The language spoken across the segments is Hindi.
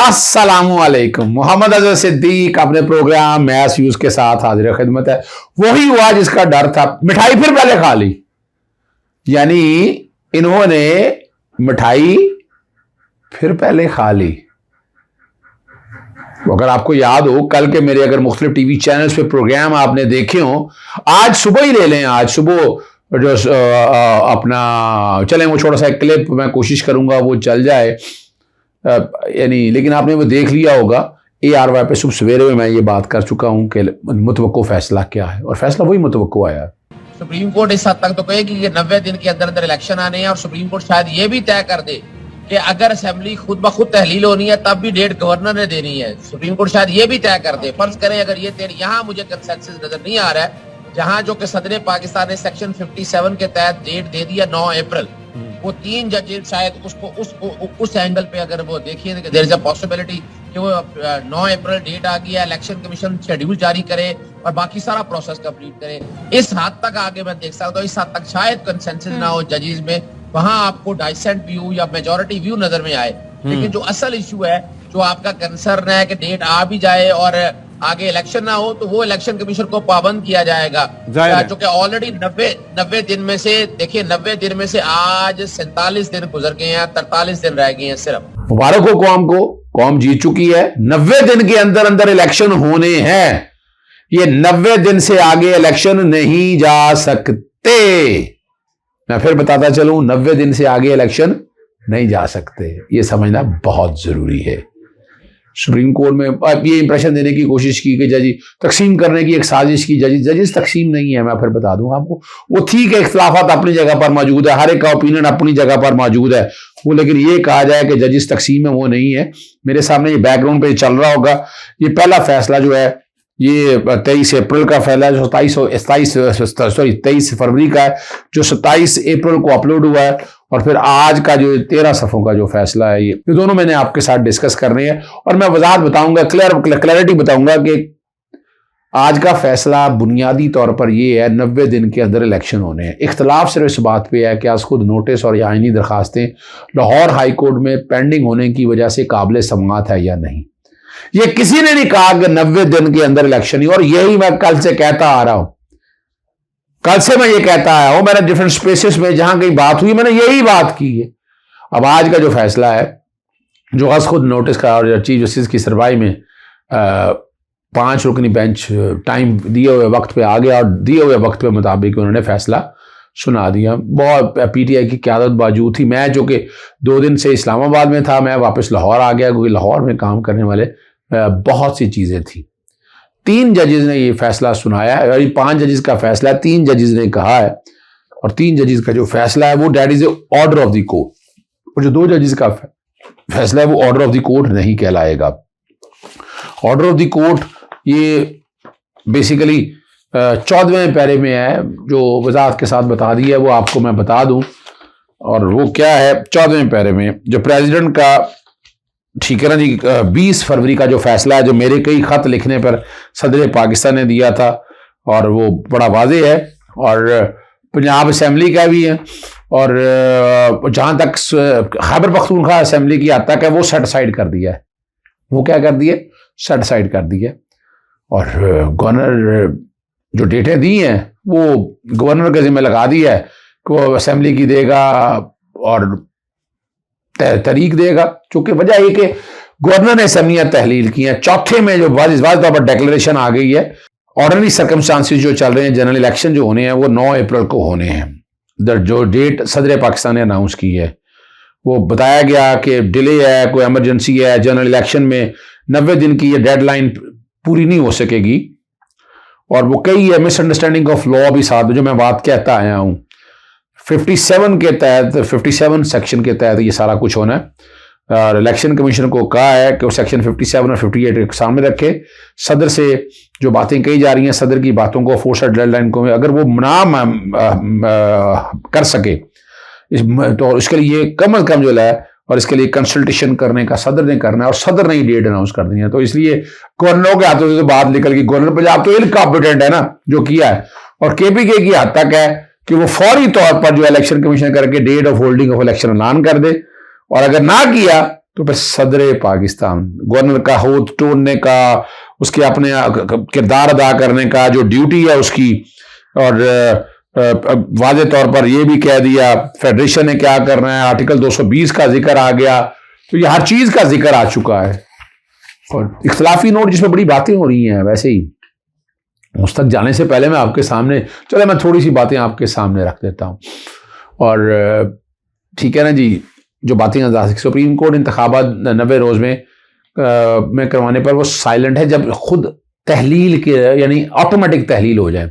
अस्सलामुअलैकुम। मोहम्मद अजहर सिद्दीक अपने प्रोग्राम मैस यूज के साथ हाजिर खिदमत है। वही हुआ जिसका डर था। मिठाई फिर पहले खा ली, यानी इन्होंने मिठाई फिर पहले खा ली। अगर आपको याद हो, कल के मेरे अगर मुख्तलिफ टीवी चैनल्स पे प्रोग्राम आपने देखे हो, आज सुबह ही ले लें, आज सुबह जो अपना चलें वो छोटा सा क्लिप मैं कोशिश करूंगा वो चल जाए, यानी लेकिन आपने वो देख लिया होगा। ARY पे सुबह सवेरे में मैं ये बात कर चुका हूं कि मुतवक्को फैसला क्या है, और फैसला वही मुतवक्को आया। सुप्रीम कोर्ट इस हद तक तो कहेगी कि 90 दिन के अंदर अंदर इलेक्शन आने हैं, और सुप्रीम कोर्ट शायद ये भी तय कर दे कि अगर असेंबली खुद ब खुद तहलील होनी है तब भी डेट गवर्नर ने देनी है। सुप्रीम कोर्ट शायद ये भी तय कर दे। फर्ज करें अगर ये यहाँ मुझे कंसेंसस नजर नहीं आ रहा है, जहां जो कि सदर पाकिस्तान ने सेक्शन 57 के तहत डेट दे दिया 9 अप्रैल, वो 3 जजेस शायद उसको उस एंगल पे अगर वो देखिए देयर इज अ पॉसिबिलिटी कि वो 9 अप्रैल डेट आ गई है, इलेक्शन कमीशन शेड्यूल जारी करे और बाकी सारा प्रोसेस कंप्लीट करे। इस हद तक आगे मैं देख सकता हूँ, इस हद तक शायद कंसेंसस ना हो जजेस में, वहां आपको डाइसेंट व्यू या मेजोरिटी व्यू नजर में आए। लेकिन जो असल इशू है, जो आपका कंसर्न है कि डेट आ भी जाए और आगे इलेक्शन ना हो, तो वो इलेक्शन कमीशन को पाबंद किया जाएगा, जो कि ऑलरेडी 90 दिन में से देखिए 90 दिन में से आज 47 दिन गुजर गए हैं, 43 दिन रह गए हैं सिर्फ। मुबारक हो कौम को, कौम जीत चुकी है। 90 दिन के अंदर अंदर इलेक्शन होने हैं। ये 90 दिन से आगे इलेक्शन नहीं जा सकते। मैं फिर बताता चलूं, 90 दिन से आगे इलेक्शन नहीं जा सकते, ये समझना बहुत जरूरी है। सुप्रीम कोर्ट में ये इंप्रेशन देने की कोशिश की कि जज तकसीम करने की एक साजिश की, जजेस तकसीम नहीं है। मैं फिर बता दूं आपको, वो ठीक है, इख्तलाफात अपनी जगह पर मौजूद है, हर एक का ओपिनियन अपनी जगह पर मौजूद है वो, लेकिन ये कहा जाए कि जजेस तकसीम है, वो नहीं है। मेरे सामने ये बैकग्राउंड पे चल रहा होगा। ये पहला फैसला जो है ये 23 अप्रैल का फैसला है, जो 23 फरवरी का है, जो 27 अप्रैल को अपलोड हुआ है, और फिर आज का जो 13 सफ़ों का जो फैसला है, ये दोनों मैंने आपके साथ डिस्कस करने हैं। और मैं वजाहत बताऊंगा, क्लैरिटी बताऊंगा कि आज का फैसला बुनियादी तौर पर यह है 90 दिन के अंदर इलेक्शन होने हैं। इख्तलाफ सिर्फ इस बात पे है कि आज खुद नोटिस और आईनी दरखास्तें लाहौर हाई कोर्ट में पेंडिंग होने की वजह से काबिल समाअत है या नहीं। ये किसी ने नहीं कहा कि 90 दिन के अंदर इलेक्शन ही, और यही मैं कल से कहता आ रहा हूं, कल से मैं ये कहता आया हूं। मैंने डिफरेंट स्पेसेस में जहां कहीं बात हुई मैंने यही बात की है। अब आज का जो फैसला है, जो आज खुद नोटिस का और चीफ जस्टिस की सरवाई में 5 रुकनी बेंच टाइम दिए हुए वक्त पे आ गया, और दिए हुए वक्त के मुताबिक उन्होंने फैसला सुना दिया। बहुत PTI की क़यादत बाजूद थी। मैं जो कि 2 दिन से इस्लामाबाद में था, मैं वापस लाहौर आ गया, क्योंकि लाहौर में काम करने वाले बहुत सी चीज़ें थी। 3 जजेस ने ये फैसला सुनाया है, और ये 5 जजेस का फैसला है, 3 जजेस ने कहा है, और 3 जजेस का जो फैसला है वो date is order of the court, और जो 2 जजेस का फैसला है वो ऑर्डर ऑफ द कोर्ट नहीं कहलाएगा। ऑर्डर ऑफ द कोर्ट ये बेसिकली 14वें पैरे में है, जो वजाहत के साथ बता दिया है वो आपको मैं बता दूं, और वो क्या है 14वें पैरे में, जो प्रेसिडेंट का, ठीक है ना जी, 20 फरवरी का जो फैसला है, जो मेरे कई खत लिखने पर सदर पाकिस्तान ने दिया था, और वो बड़ा वाज़ेह है, और पंजाब असेंबली का भी है, और जहाँ तक खैबर पख्तूनख्वा असेंबली की हद तक है वो सेट साइड कर दिया है। वो क्या कर दिया, सेट साइड कर दिया, और गवर्नर जो डेटें दी हैं वो गवर्नर के जिम्मे लगा दी है कि वो असेंबली की देगा और तारीख देगा। चूंकि वजह ये कि गवर्नर ने असेंबलियां तहलील की हैं। चौथे में जो वाज़ेह तौर पर डिक्लेरेशन आ गई है, ऑर्डिनरी सर्कमस्टांसिस जो चल रहे हैं, जनरल इलेक्शन जो होने हैं वो 9 अप्रैल को होने हैं। जो डेट सदर पाकिस्तान ने अनाउंस की है, वो बताया गया कि डिले है, कोई एमरजेंसी है, जनरल इलेक्शन में 90 दिन की ये डेडलाइन पूरी नहीं हो सकेगी, और वो कई है मिसअंडरस्टैंडिंग ऑफ लॉ भी साथ, जो मैं बात कहता आया हूँ। 57 के तहत, 57 सेक्शन के तहत ये सारा कुछ होना है, और इलेक्शन कमीशन को कहा है कि वो सेक्शन 57 और 58 सामने रखे। सदर से जो बातें कही जा रही हैं, सदर की बातों को, फोर्स डेडलाइन को अगर वो कर सके तो इसके लिए कम अज कम जो है, और इसके लिए कंसल्टेशन करने का सदर ने करना है, और सदर ने ही डेट अनाउंस कर दी है। तो इसलिए गवर्नरों के हाथों से तो बात निकल गई। गवर्नर पंजाब तो इनकॉम्पिटेंट है ना जो किया है, और KPK की हद तक है कि वो फौरी तौर पर जो इलेक्शन कमीशन करके date of holding of election ऐलान कर दे, और अगर ना किया तो फिर सदर पाकिस्तान गवर्नर का होद तोड़ने का, उसके अपने किरदार अदा करने का जो ड्यूटी है उसकी, और वाज़े तौर पर यह भी कह दिया फेडरेशन ने क्या करना है, आर्टिकल 220 का जिक्र आ गया, तो ये हर चीज का जिक्र आ चुका है। और इख्तलाफी नोट जिसमें बड़ी बातें हो रही हैं, वैसे ही उस तक जाने से पहले मैं आपके सामने, चले मैं थोड़ी सी बातें आपके सामने रख देता हूँ। और ठीक है ना जी, जो बातें सुप्रीम कोर्ट इंतखाबात 90 रोज में करवाने पर वो साइलेंट है जब खुद तहलील के यानी ऑटोमेटिक तहलील हो जाए।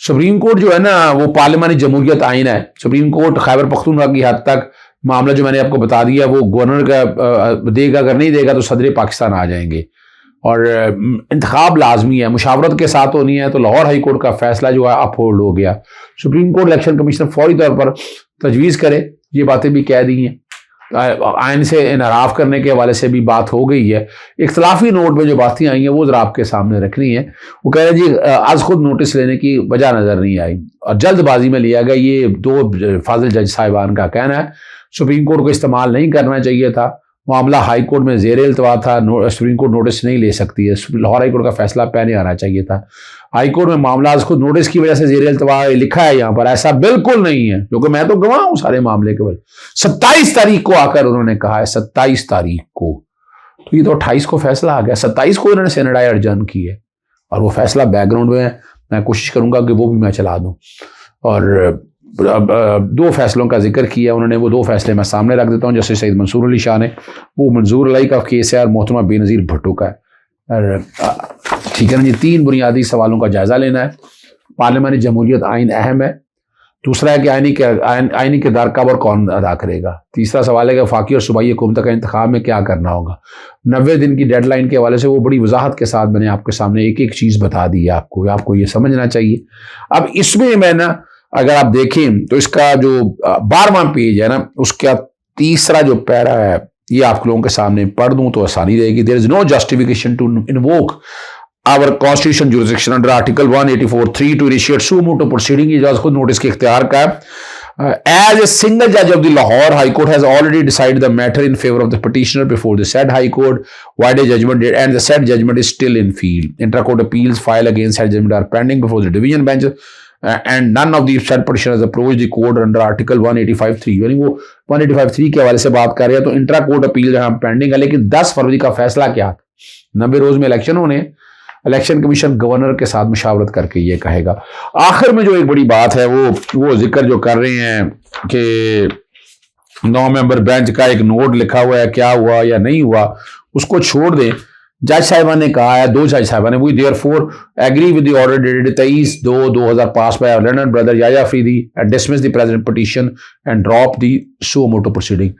सुप्रीम कोर्ट जो है ना वो पार्लियामानी जमहूरियत आइन है। सुप्रीम कोर्ट खैबर पख्तूनख्वा की हद तक मामला जो मैंने आपको बता दिया वो गवर्नर का देगा, अगर नहीं देगा तो सदर पाकिस्तान आ जाएंगे। और इंतखाब लाजमी है, मुशावरत के साथ होनी है। तो लाहौर हाई कोर्ट का फैसला जो है अपहोल्ड हो गया। सुप्रीम कोर्ट इलेक्शन कमीशन फौरी तौर पर तजवीज़ करे, ये बातें भी कह दी हैं। आइन से इनहराफ करने के हवाले से भी बात हो गई है। इख्तलाफी नोट में जो बातें आई हैं वो जरा आपके सामने रखनी है। वो कह रहे हैं जी आज खुद नोटिस लेने की वजह नज़र नहीं आई और जल्दबाजी में लिया गया। ये दो फाजिल जज साहिबान का कहना है। सुप्रीम कोर्ट को इस्तेमाल नहीं करना चाहिए था, मामला हाई कोर्ट में ज़ेर इल्तवा था, सुप्रीम कोर्ट नोटिस नहीं ले सकती है। लाहौर हाई कोर्ट का फैसला पहले आना चाहिए था। हाई कोर्ट में मामला खुद नोटिस की वजह से ज़ेर इल्तवा लिखा है यहाँ पर, ऐसा बिल्कुल नहीं है, क्योंकि मैं तो गवाह हूँ सारे मामले के। 27 तारीख को आकर उन्होंने कहा है, 27 तारीख को, तो ये तो 28 को फैसला आ गया, 27 को इन्होंने सेनेटाई अर्जन की है और वो फैसला बैकग्राउंड में है। मैं कोशिश करूंगा कि वो भी मैं चला दूं। और दो फैसलों का जिक्र किया उन्होंने, वो दो फैसले मैं सामने रख देता हूँ। जैसे सईद मंसूर अली शाह ने, वो मंजूर अली का केस है और मोहतरमा बेनज़ीर भुट्टो का है। ठीक है ना जी, 3 बुनियादी सवालों का जायजा लेना है। पार्लियामानी जमहूरियत आइन अहम है। दूसरा है कि आइनी किरदार कब और कौन अदा करेगा। तीसरा सवाल है कि वफाकी और सूबाई हुकूमत का इंतखाब में क्या करना होगा। 90 दिन की डेडलाइन के हवाले से वो बड़ी वजाहत के साथ मैंने आपके सामने एक एक चीज़ बता दी है। आपको ये समझना चाहिए। अब इसमें मैं ना, अगर आप देखें तो इसका जो 12वां पेज है ना, उसका तीसरा जो पैरा है, ये आप लोगों के सामने पढ़ दूं तो आसानी रहेगी। There is no justification to invoke our constitution jurisdiction under article 184(3) to initiate सू मोटो प्रोसीडिंग। ये जो खुद नोटिस के इख्तियार का है। As a single judge of the Lahore High Court has already decided the matter in favor of the petitioner before the said High Court, void a judgment date, and the said judgment is still in field. Intra-court appeals filed against said judgment are pending before the division bench, and none of the said petitioners approached the court under Article 185(3). यानी वो 185(3) के हवाले से बात कर रहे हैं, तो इंट्रा कोर्ट अपील जहां पेंडिंग है। लेकिन 10 फरवरी का फैसला क्या, 90 रोज में इलेक्शन होने, इलेक्शन कमीशन गवर्नर के साथ मुशावरत करके ये कहेगा। आखिर में जो एक बड़ी बात है वो जिक्र जो कर रहे हैं कि 9 मेंबर बेंच का एक नोट लिखा हुआ है, क्या हुआ या नहीं हुआ उसको छोड़ दें। जज साहिबा ने कहा है, 2 जज साहिबा ने, we therefore agree with the order dated 23/2/2000 passed by learned brother Yahya Afridi and dismiss the present petition and drop the suo motu proceeding.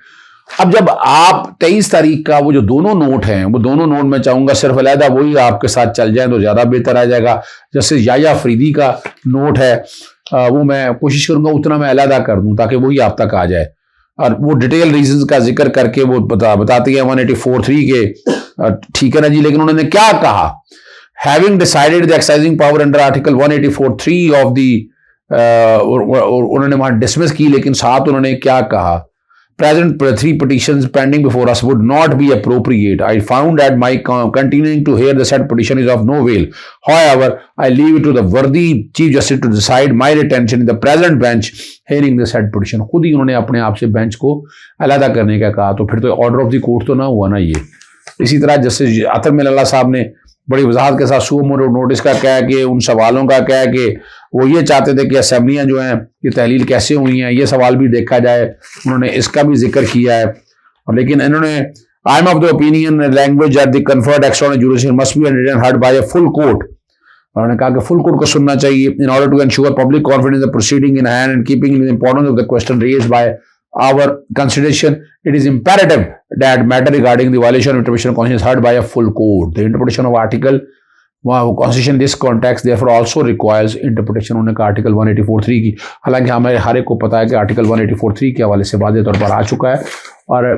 अब जब आप 23 तारीख का वो जो दोनों नोट हैं, वो दोनों नोट मैं चाहूंगा सिर्फ अलहदा वही आपके साथ चल जाए तो ज्यादा बेहतर आ जाएगा। जैसे याया अफरीदी का नोट है, वो मैं कोशिश करूंगा उतना मैं अलहदा कर दूं ताकि वही आप तक आ जाए। और वो डिटेल रीजंस का जिक्र करके वो बताती है 184(3) के, ठीक है ना जी। लेकिन उन्होंने क्या कहा, having decided the exercising power under article 184(3) of the, उन्होंने वहां डिसमिस की, लेकिन साथ उन्होंने क्या कहा, present 3 petitions pending before us would not be appropriate. I found that my continuing to hear the said petition is of no avail. However, I leave it to the worthy Chief Justice to decide my retention in the present bench hearing the said petition. खुद ही उन्होंने अपने आप से बेंच को अलहदा करने का कहा, तो फिर तो ऑर्डर ऑफ द कोर्ट तो ना हुआ ना ये। इसी तरह जस्टिस अतर मिल्ला साहब ने बड़ी वजाहत के साथ सू मोटो नोटिस का कह के, उन सवालों का कह के वो ये चाहते थे कि असेंबलियां जो हैं ये तहलील कैसे हुई हैं, ये सवाल भी देखा जाए। उन्होंने इसका भी जिक्र किया है। और लेकिन इन्होंने I am of the opinion language at the conferred external jurisdiction must be heard by a full court. उन्होंने कहा कि फुल कोर्ट को सुनना चाहिए in order to ensure public confidence the proceeding in hand and keeping the importance of the question raised by our consideration. It is imperative that matter regarding the violation of interpretation of constitution is heard by a full court. The interpretation of article constitution in this context therefore also requires interpretation. उन्होंने कहा आर्टिकल 184(3) की, हालांकि हमें हर एक को पता है कि आर्टिकल 184(3) के हवाले से वाज़ेह तौर पर आ चुका है। और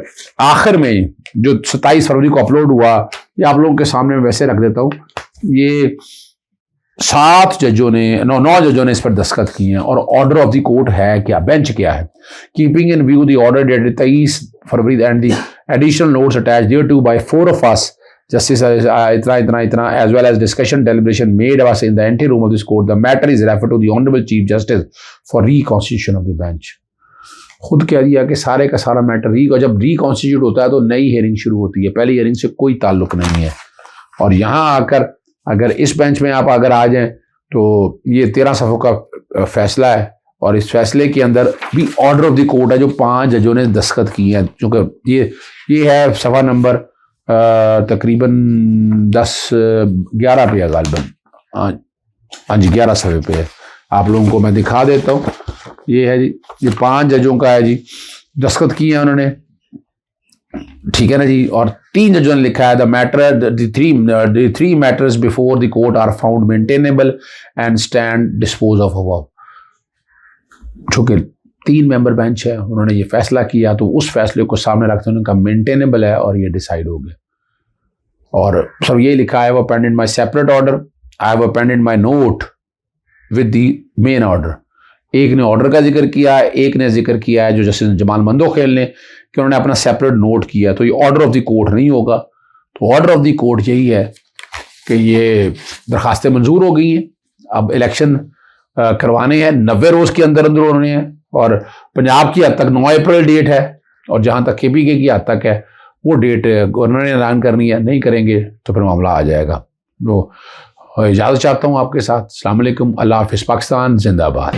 आखिर में जो 27 फरवरी को अपलोड हुआ, ये आप लोगों के सामने वैसे रख देता हूँ। ये 9 जजों ने इस पर दस्तखत किए हैं। और ऑर्डर ऑफ द कोर्ट है क्या, बेंच क्या है, keeping in view the order dated 23 February and the additional notes attached thereto by 4 of us, justice itna, as well as discussion deliberation made us in the ante room of this court. The matter is referred to the Honorable Chief Justice for reconstitution of the bench. खुद कह दिया कि सारे का सारा मैटर जब रिकॉन्स्टिट्यूट होता है तो नई हियरिंग शुरू होती है, पहली हियरिंग से कोई ताल्लुक नहीं है। और यहाँ आकर अगर इस बेंच में आप अगर आ जाएं तो ये 13 सफ़ों का फैसला है, और इस फैसले के अंदर भी ऑर्डर ऑफ द कोर्ट है जो 5 जजों ने दस्तखत किए हैं, क्योंकि ये है सफ़ा नंबर तकरीबन 10-11 पे है गालिबन, हाँ जी 11 सफ़े पे है। आप लोगों को मैं दिखा देता हूँ, ये है जी, ये 5 जजों का है जी, दस्तखत किए हैं उन्होंने, ठीक है ना जी। और 3 जजों ने लिखा है the three matters before the court are found maintainable and stand dispose of above. चूंकि 3 मेंबर बेंच है, उन्होंने ये फैसला किया तो उस फैसले को सामने रखते उन्होंने कहा मेंटेनेबल है और ये डिसाइड हो गया। और सब ये लिखा है, वो appended my separate order, I have appended my note with the main order. एक ने ऑर्डर का जिक्र किया है, एक ने जिक्र किया है जो जस्टिस जमाल मंदोखेल ने कि उन्होंने अपना सेपरेट नोट किया, तो ये ऑर्डर ऑफ द कोर्ट नहीं होगा। तो ऑर्डर ऑफ द कोर्ट यही है कि ये दरखास्तें मंजूर हो गई हैं, अब इलेक्शन करवाने हैं 90 रोज़ के अंदर अंदर उन्होंने हैं, और पंजाब की हद तक 9 अप्रैल डेट है, और जहाँ तक KPK की हद तक है वो डेट गवर्नर ने ऐलान करनी है, नहीं करेंगे तो फिर मामला आ जाएगा। तो इजाज़त चाहता हूँ आपके साथ। अस्सलाम वालेकुम, अल्लाह हाफ़िज़, पाकिस्तान जिंदाबाद।